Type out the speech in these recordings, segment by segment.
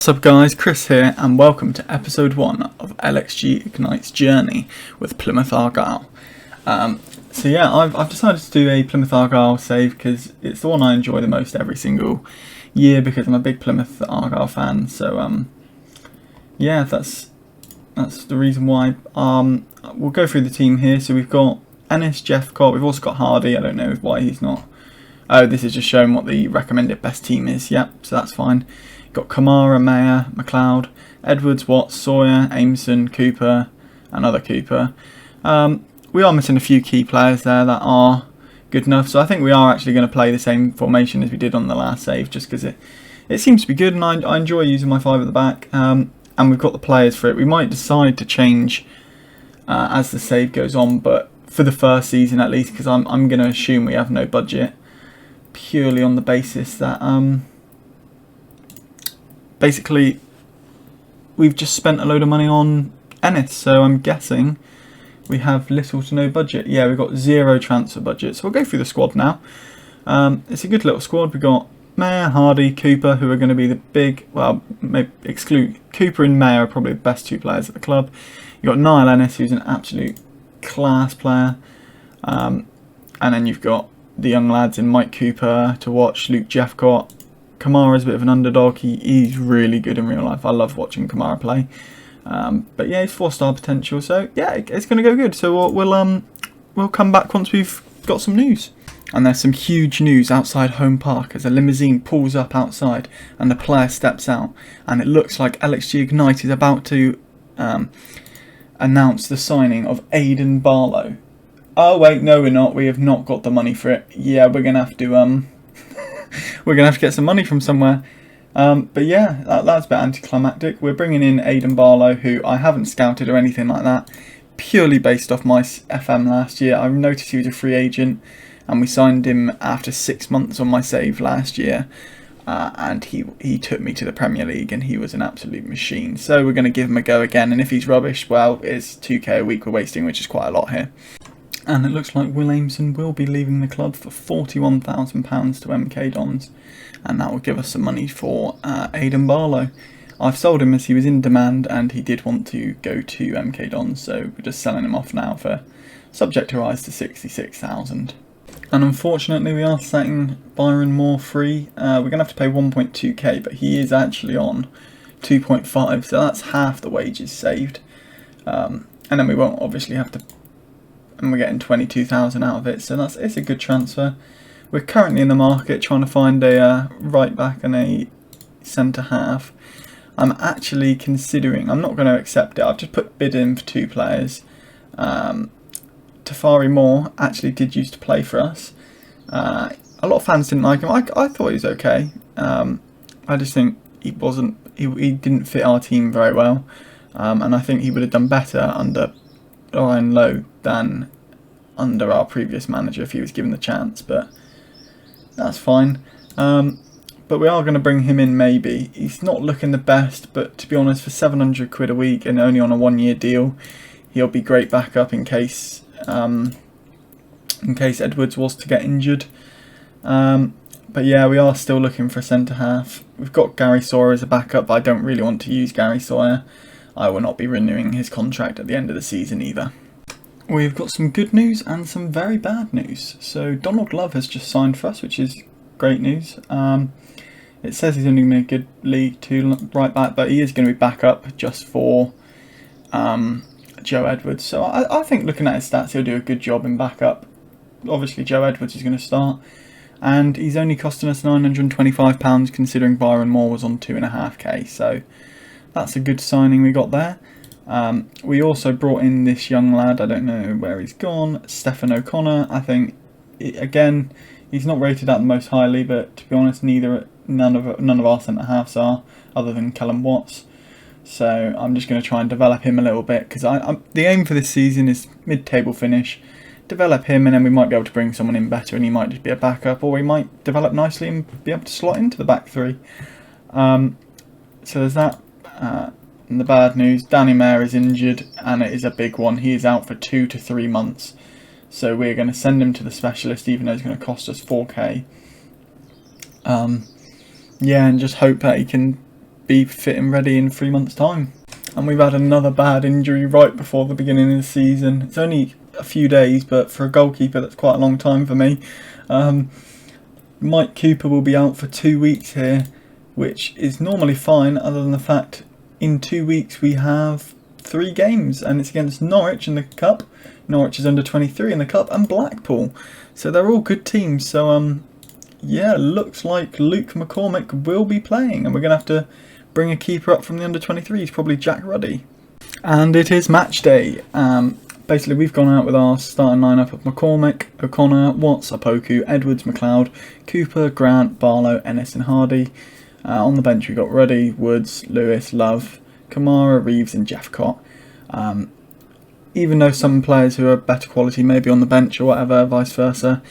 What's up guys, Chris here and welcome to episode 1 of LXG Ignite's journey with Plymouth Argyle. I've decided to do a Plymouth Argyle save because it's the one I enjoy the most every single year because I'm a big Plymouth Argyle fan. That's the reason why. We'll go through the team here. So we've got Ennis, Jeffcott, we've also got Hardy. I don't know why he's not. Oh, this is just showing what the recommended best team is. Yep, so that's fine. Got Kamara, Mayer, McLeod, Edwards, Watts, Sawyer, Ameson, Cooper, another Cooper. We are missing a few key players there that are good enough, so I think we are actually going to play the same formation as we did on the last save, just because it seems to be good, and I enjoy using my 5 at the back, and we've got the players for it. We might decide to change as the save goes on, but for the first season at least, because I'm going to assume we have no budget, purely on the basis that basically we've just spent a load of money on Ennis, so I'm guessing we have little to no budget. Yeah, we've got 0 transfer budget, so we'll go through the squad now. It's a good little squad. We've got Mayer, Hardy, Cooper, who are going to be the big, well, maybe exclude Cooper and Mayer are probably the best 2 players at the club. You've got Niall Ennis, who's an absolute class player, and then you've got the young lads in Mike Cooper to watch, Luke Jeffcott. Kamara's a bit of an underdog. He's really good in real life. I love watching Kamara play. But yeah, he's 4-star potential. So yeah, it's going to go good. So we'll come back once we've got some news. And there's some huge news outside Home Park as a limousine pulls up outside and the player steps out. And it looks like LXG Ignite is about to announce the signing of Aidan Barlow. Oh wait, no we're not. We have not got the money for it. Yeah, we're going to have to we're going to have to get some money from somewhere. But yeah, that's a bit anticlimactic. We're bringing in Aidan Barlow, who I haven't scouted or anything like that, purely based off my FM last year. I noticed he was a free agent, and we signed him after 6 months on my save last year. And he took me to the Premier League, and he was an absolute machine. So we're going to give him a go again, and if he's rubbish, well, it's 2k a week we're wasting, which is quite a lot here. And it looks like Will Ameson will be leaving the club for £41,000 to MK Dons, and that will give us some money for Aidan Barlow. I've sold him as he was in demand and he did want to go to MK Dons, so we're just selling him off now for subject to rise to 66,000. And unfortunately we are setting Byron Moore free. We're going to have to pay 1.2k, but he is actually on 2.5, so that's half the wages saved. And then we won't obviously have to, and we're getting 22,000 out of it, so it's a good transfer. We're currently in the market trying to find a right back and a centre half. I'm actually considering, I'm not going to accept it, I've just put bid in for 2 players. Tafari Moore actually did used to play for us. A lot of fans didn't like him. I thought he was okay. I just think he didn't fit our team very well, and I think he would have done better under Ryan Lowe than under our previous manager if he was given the chance, but that's fine. But we are going to bring him in maybe. He's not looking the best, but to be honest, for 700 quid a week and only on a 1-year deal, he'll be great backup in case Edwards was to get injured. But yeah, we are still looking for a centre half. We've got Gary Sawyer as a backup, but I don't really want to use Gary Sawyer. I will not be renewing his contract at the end of the season either. We've got some good news and some very bad news. So Donald Love has just signed for us, which is great news. It says he's only going to be a good League 2 right back, but he is going to be backup just for Joe Edwards. So I think looking at his stats, he'll do a good job in backup. Obviously Joe Edwards is going to start, and he's only costing us £925 considering Byron Moore was on 2.5k. So that's a good signing we got there. We also brought in this young lad, I don't know where he's gone, Stephen O'Connor. I think, again, he's not rated at the most highly, but to be honest, none of our centre-halves are, other than Callum Watts. So I'm just going to try and develop him a little bit, because the aim for this season is mid-table finish, develop him, and then we might be able to bring someone in better, and he might just be a backup, or he might develop nicely and be able to slot into the back 3. So there's that. And the bad news, Danny Mayer is injured, and it is a big one. He is out for 2 to 3 months. So we're going to send him to the specialist, even though it's going to cost us 4k. Yeah, and just hope that he can be fit and ready in 3 months' time. And we've had another bad injury right before the beginning of the season. It's only a few days, but for a goalkeeper that's quite a long time for me. Mike Cooper will be out for 2 weeks here, which is normally fine, other than the fact in 2 weeks we have 3 games, and it's against Norwich in the Cup. Norwich is under 23 in the Cup, and Blackpool. So they're all good teams. So yeah, looks like Luke McCormick will be playing, and we're going to have to bring a keeper up from the under 23s, probably Jack Ruddy. And it is match day. Basically, we've gone out with our starting lineup of McCormick, O'Connor, Watts, Opoku, Edwards, McLeod, Cooper, Grant, Barlow, Ennis and Hardy. On the bench we've got Ruddy, Woods, Lewis, Love, Kamara, Reeves and Jeffcott. Even though some players who are better quality may be on the bench or whatever, vice versa,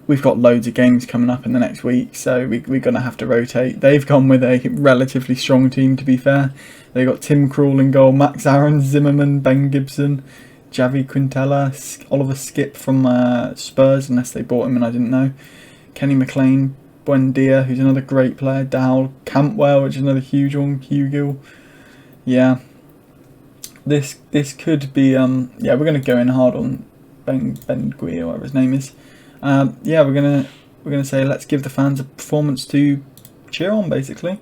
we've got loads of games coming up in the next week, so we're going to have to rotate. They've gone with a relatively strong team, to be fair. They've got Tim Krul in goal, Max Aaron, Zimmerman, Ben Gibson, Javi Quintella, Oliver Skip from Spurs, unless they bought him and I didn't know, Kenny McLean, Buendia, who's another great player, Dowell, Campwell, which is another huge one, Hugill. Yeah, this could be, yeah, we're going to go in hard on Ben Gui, or whatever his name is. Yeah, we're gonna say let's give the fans a performance to cheer on, basically.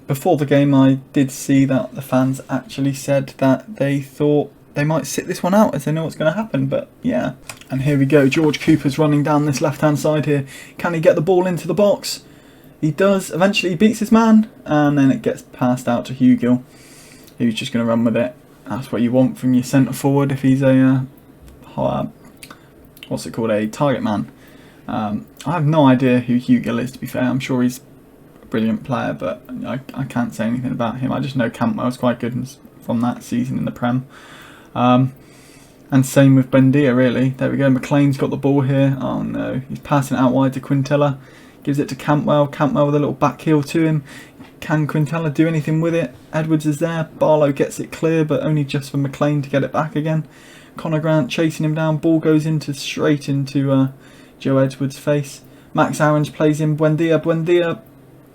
Before the game, I did see that the fans actually said that they thought they might sit this one out as they know what's going to happen, but yeah. And here we go, George Cooper's running down this left-hand side here. Can he get the ball into the box? He does. Eventually he beats his man, and then it gets passed out to Hugill, who's just going to run with it. That's what you want from your centre-forward if he's a, what's it called, a target man. I have no idea who Hugill is, to be fair. I'm sure he's a brilliant player, but I can't say anything about him. I just know Campbell's quite good from that season in the Prem. And same with Buendia, really. There we go, McLean's got the ball here. Oh no, he's passing it out wide to Quintella. Gives it to Campbell. Campbell with a little back heel to him. Can Quintella do anything with it? Edwards is there. Barlow gets it clear, but only just for McLean to get it back again. Connor Grant chasing him down. Ball goes straight into Joe Edwards' face. Max Aarons plays in Buendia. Buendia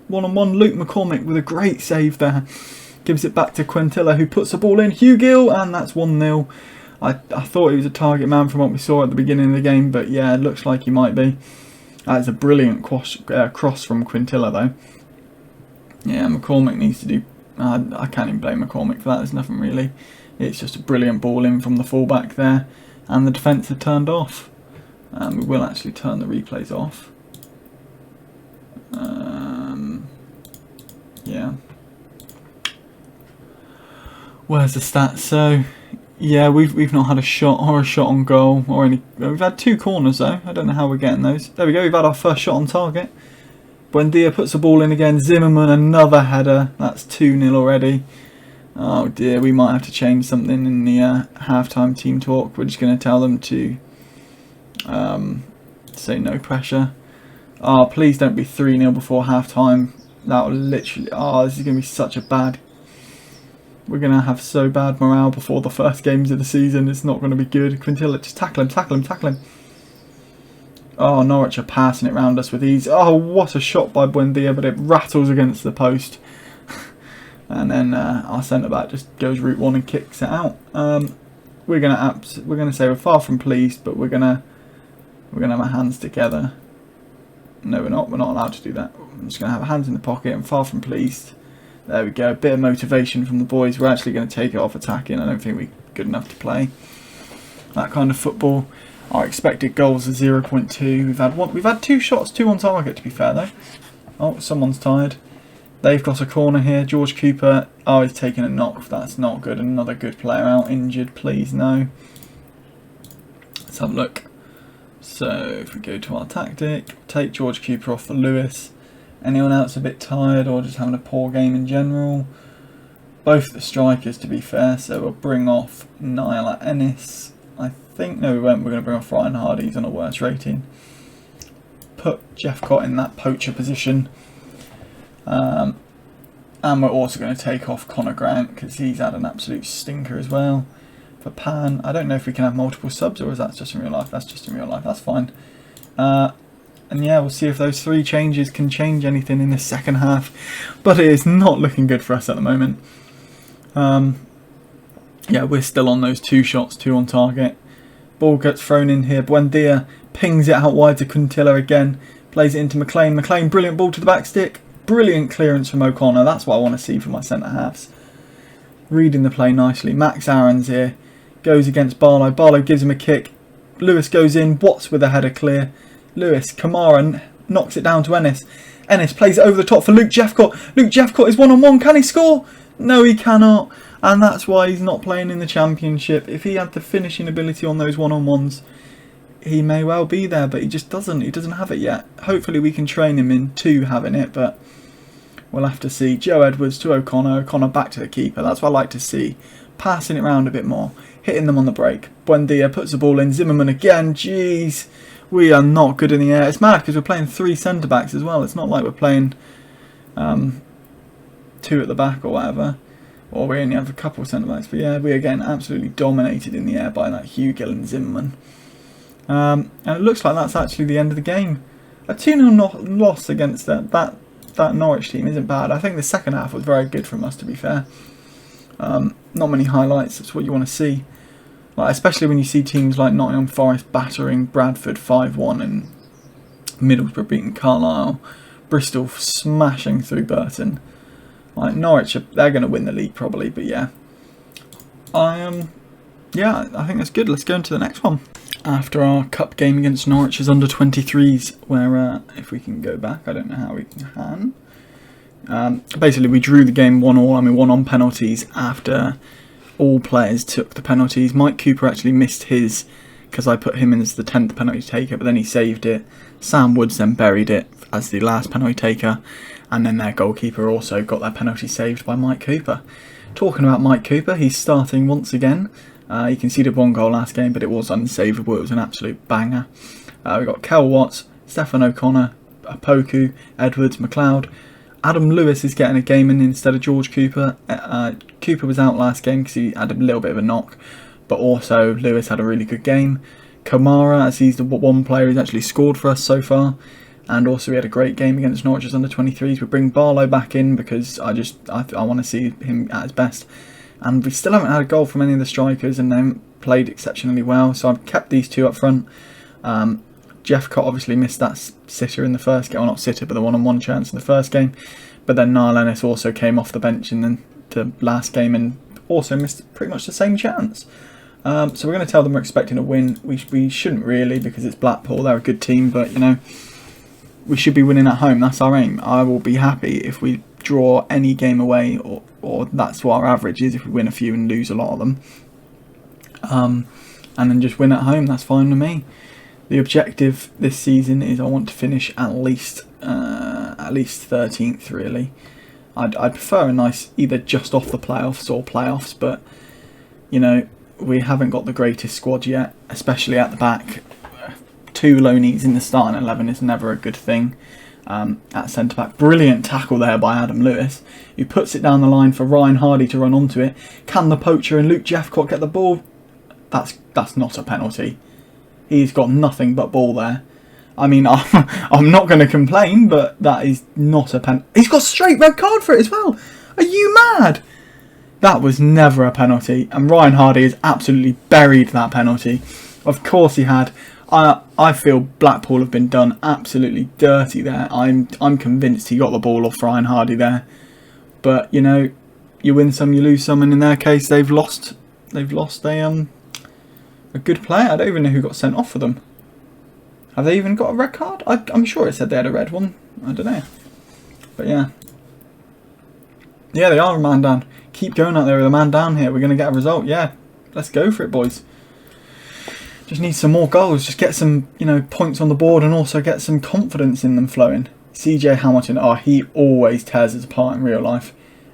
one-on-one. Luke McCormick with a great save there. Gives it back to Quintella, who puts the ball in. Hugill, and that's 1-0. I thought he was a target man from what we saw at the beginning of the game, but yeah, it looks like he might be. That's a brilliant cross from Quintella, though. Yeah, McCormick needs to do... I can't even blame McCormick for that. There's nothing really. It's just a brilliant ball in from the fullback there, and the defence have turned off. We will actually turn the replays off. Yeah. Where's the stats? So, yeah, we've not had a shot or a shot on goal or any. We've had 2 corners though. I don't know how we're getting those. There we go. We've had our first shot on target. Buendia puts the ball in again. Zimmerman, another header. That's 2-0 already. Oh dear, we might have to change something in the half-time team talk. We're just going to tell them to say no pressure. Oh, please don't be 3-0 before half-time. That will literally... Oh, this is going to be such a bad... We're going to have so bad morale before the first games of the season. It's not going to be good. Quintilla, just tackle him, tackle him, tackle him. Oh, Norwich are passing it round us with ease. Oh, what a shot by Buendia, but it rattles against the post. And then our centre-back just goes route one and kicks it out. We're gonna say we're far from pleased, but we're gonna have our hands together. No, we're not. We're not allowed to do that. I'm just gonna have our hands in the pocket and far from pleased. There we go. A bit of motivation from the boys. We're actually going to take it off attacking. I don't think we're good enough to play that kind of football. Our expected goals are 0.2. We've had 2 shots, 2 on target. To be fair though. Oh, someone's tired. They've got a corner here. George Cooper. Oh, he's taking a knock. That's not good. Another good player out injured. Please no. Let's have a look. So if we go to our tactic, take George Cooper off for Lewis. Anyone else a bit tired or just having a poor game in general? Both the strikers, to be fair. So we'll bring off Niall Ennis. I think, no we won't. We're going to bring off Ryan Hardy. He's on a worse rating. Put Jeffcott in that poacher position. And we're also going to take off Connor Grant because he's had an absolute stinker as well. For Pan, I don't know if we can have multiple subs or is that just in real life? That's just in real life, that's fine. And And yeah, we'll see if those 3 changes can change anything in the second half. But it is not looking good for us at the moment. Yeah, we're still on those 2 shots, 2 on target. Ball gets thrown in here. Buendia pings it out wide to Kuntilla again. Plays it into McLean. McLean, brilliant ball to the back stick. Brilliant clearance from O'Connor. That's what I want to see from my centre-halves. Reading the play nicely. Max Aaron's here. Goes against Barlow. Barlow gives him a kick. Lewis goes in. Watts with a header clear. Lewis, Kamara knocks it down to Ennis. Ennis plays it over the top for Luke Jeffcott. Luke Jeffcott is 1-on-1. Can he score? No, he cannot. And that's why he's not playing in the Championship. If he had the finishing ability on those 1-on-1s, he may well be there, but he just doesn't. He doesn't have it yet. Hopefully we can train him into having it, but we'll have to see. Joe Edwards to O'Connor. O'Connor back to the keeper. That's what I like to see. Passing it around a bit more. Hitting them on the break. Buendia puts the ball in. Zimmerman again. Jeez. We are not good in the air. It's mad because we're playing 3 centre-backs as well. It's not like we're playing 2 at the back or whatever. Or we only have a couple of centre-backs. But yeah, we are getting absolutely dominated in the air by that Hugill and Zimmerman. And it looks like that's actually the end of the game. A 2-0 loss against that Norwich team isn't bad. I think the second half was very good from us, to be fair. Not many highlights. That's what you want to see. Like, especially when you see teams like Nottingham Forest battering Bradford 5-1 and Middlesbrough beating Carlisle, Bristol smashing through Burton. Like, Norwich, they're going to win the league probably, but yeah. Yeah, I think that's good. Let's go into the next one. After our cup game against Norwich's under-23s, where, if we can go back, I don't know how we can. Basically, we drew the game 1-1, I mean 1 on penalties after all players took the penalties. Mike Cooper actually missed his because I put him in as the 10th penalty taker, but then he saved it. Sam Woods then buried it as the last penalty taker, and then their goalkeeper also got their penalty saved by Mike Cooper. Talking about Mike Cooper, he's starting once again. He conceded 1 goal last game, but it was unsavable. It was an absolute banger. We've got Kel Watts, Stefan O'Connor, Apoku, Edwards, McLeod. Adam Lewis is getting a game in instead of George Cooper. Cooper was out last game because he had a little bit of a knock, but also Lewis had a really good game. Kamara, as he's the one player who's actually scored for us so far, and also he had a great game against Norwich's under-23s. We bring Barlow back in because I want to see him at his best. And we still haven't had a goal from any of the strikers, and they haven't played exceptionally well, so I've kept these 2 up front. Jeffcott obviously missed that sitter in the first game, or not sitter, but the 1-on-1 chance in the first game. But then Niall Ennis also came off the bench in the last game and also missed pretty much the same chance. So we're going to tell them we're expecting a win. We shouldn't really, because it's Blackpool, they're a good team, but you know, we should be winning at home. That's our aim. I will be happy if we draw any game away, or that's what our average is, if we win a few and lose a lot of them. And then just win at home, that's fine with me. The objective this season is I want to finish at least 13th, really. I'd prefer a nice either just off the playoffs or playoffs, but you know, we haven't got the greatest squad yet, especially at the back. 2 loanees in the starting 11 is never a good thing. At centre back, brilliant tackle there by Adam Lewis, who puts it down the line for Ryan Hardy to run onto it. Can the poacher and Luke Jeffcott get the ball? That's not a penalty. He's got nothing but ball there. I mean, I'm not going to complain, but that is not a penalty. He's got a straight red card for it as well. Are you mad? That was never a penalty, and Ryan Hardy has absolutely buried that penalty. Of course he had. I feel Blackpool have been done absolutely dirty there. I'm convinced he got the ball off Ryan Hardy there. But you know, you win some, you lose some, and in their case, they've lost a good player. I don't even know who got sent off for them. Have they even got a red card? I'm sure it said they had a red one. I don't know. But yeah. Yeah, they are a man down. Keep going out there with a man down here. We're going to get a result. Yeah, let's go for it, boys. Just need some more goals. Just get some, you know, points on the board, and also get some confidence in them flowing. CJ Hamilton, he always tears us apart in real life.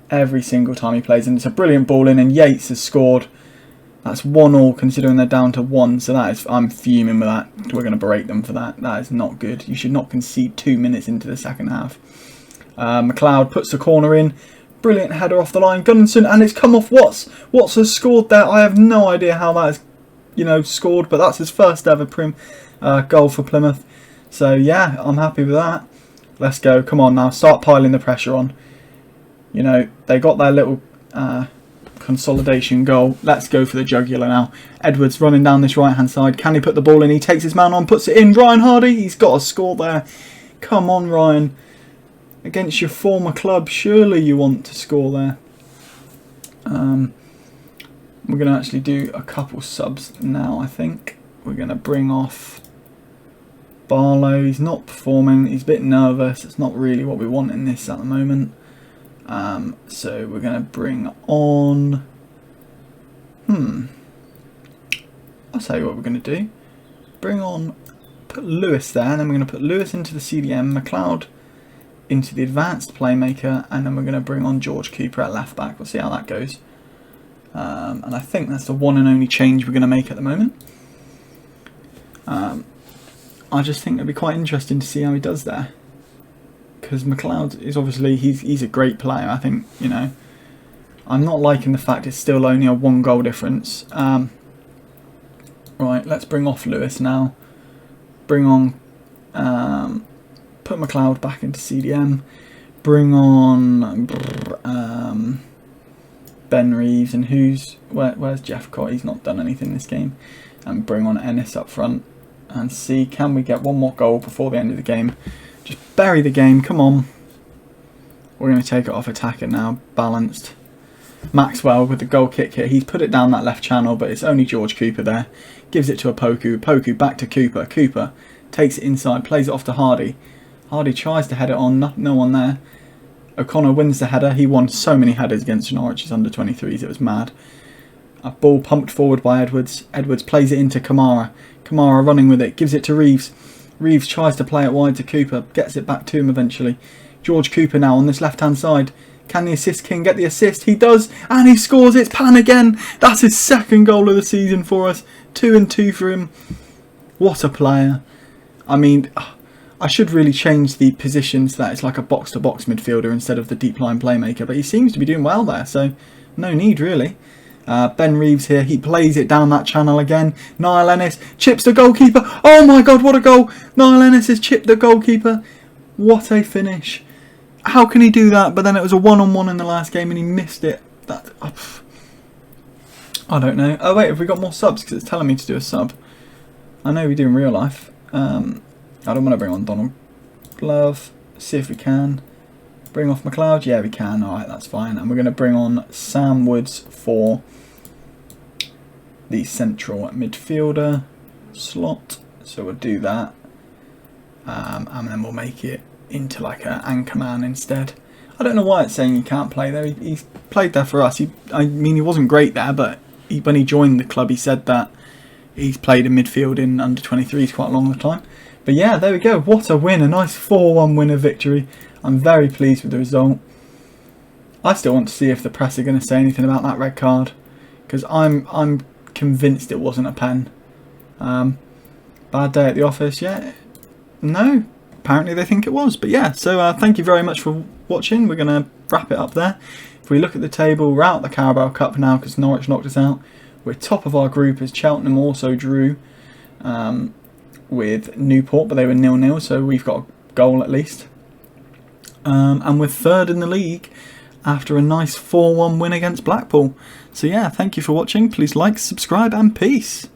Every single time he plays, and it's a brilliant ball in, and Yates has scored. That's 1-1 considering they're down to 1, so that is, I'm fuming with that. We're going to berate them for that. That is not good. You should not concede 2 minutes into the second half. McLeod puts the corner in. Brilliant header off the line. Gunnarsson, and it's come off Watts. Watts has scored there. I have no idea how that is, you know, scored, but that's his first ever goal for Plymouth. So yeah, I'm happy with that. Let's go. Come on now, start piling the pressure on. You know, they got their little consolidation goal. Let's go for the jugular now. Edwards running down this right hand side. Can he put the ball in? He takes his man on, puts it in. Ryan Hardy, he's got a score there. Come on, Ryan. Against your former club, surely you want to score there. We're going to actually do a couple subs now, I think. We're going to bring off Barlow. He's not performing. He's a bit nervous. It's not really what we want in this at the moment. So we're going to bring on... I'll tell you what we're going to do. Bring on... Put Lewis there, and then we're going to put Lewis into the CDM, McLeod into the advanced playmaker, and then we're going to bring on George Cooper at left back. We'll see how that goes. And I think that's the one and only change we're going to make at the moment. I just think it'd be quite interesting to see how he does there, because McLeod is obviously he's a great player. I think, you know, I'm not liking the fact it's still only a 1 goal difference. Right, let's bring off Lewis now. Bring on, put McLeod back into CDM. Bring on Ben Reeves, and where's Jeff Cott? He's not done anything this game. And bring on Ennis up front, and see, can we get one more goal before the end of the game? Just bury the game, come on. We're going to take it off attacker now, balanced. Maxwell with the goal kick here. He's put it down that left channel, but it's only George Cooper there. Gives it to a Poku. Poku back to Cooper. Cooper takes it inside, plays it off to Hardy. Hardy tries to head it on, no one there. O'Connor wins the header. He won so many headers against Norwich's under-23s, it was mad. A ball pumped forward by Edwards. Edwards plays it into Kamara. Kamara running with it, gives it to Reeves. Reeves tries to play it wide to Cooper, gets it back to him eventually. George Cooper now on this left-hand side. Can the assist king get the assist? He does, and he scores. It's Pan again. That's his 2nd goal of the season for us. 2 and 2 for him. What a player. I mean, I should really change the position so that it's like a box-to-box midfielder instead of the deep line playmaker, but he seems to be doing well there, so no need really. Ben Reeves here, he plays it down that channel again. Niall Ennis chips the goalkeeper. Oh my god, what a goal. Niall Ennis has chipped the goalkeeper. What a finish. How can he do that? But then it was a 1-on-1 in the last game and he missed it. I don't know. Oh wait, have we got more subs? Because it's telling me to do a sub. I know we do in real life. I don't want to bring on Donald Love. See if we can. Bring off McLeod. Yeah, we can. Alright, that's fine. And we're going to bring on Sam Woods for the central midfielder slot. So we'll do that. And then we'll make it into like an anchor man instead. I don't know why it's saying he can't play there. He's played there for us. I mean, he wasn't great there, but when he joined the club, he said that he's played in midfield in under-23s quite a long time. But yeah, there we go. What a win. A nice 4-1 winner victory. I'm very pleased with the result. I still want to see if the press are going to say anything about that red card, because I'm convinced it wasn't a pen. Bad day at the office, yeah? No, apparently they think it was. But yeah, so thank you very much for watching. We're going to wrap it up there. If we look at the table, we're out the Carabao Cup now because Norwich knocked us out. We're top of our group as Cheltenham also drew with Newport, but they were 0-0, so we've got a goal at least. And we're 3rd in the league after a nice 4-1 win against Blackpool. So yeah, thank you for watching. Please like, subscribe, and peace.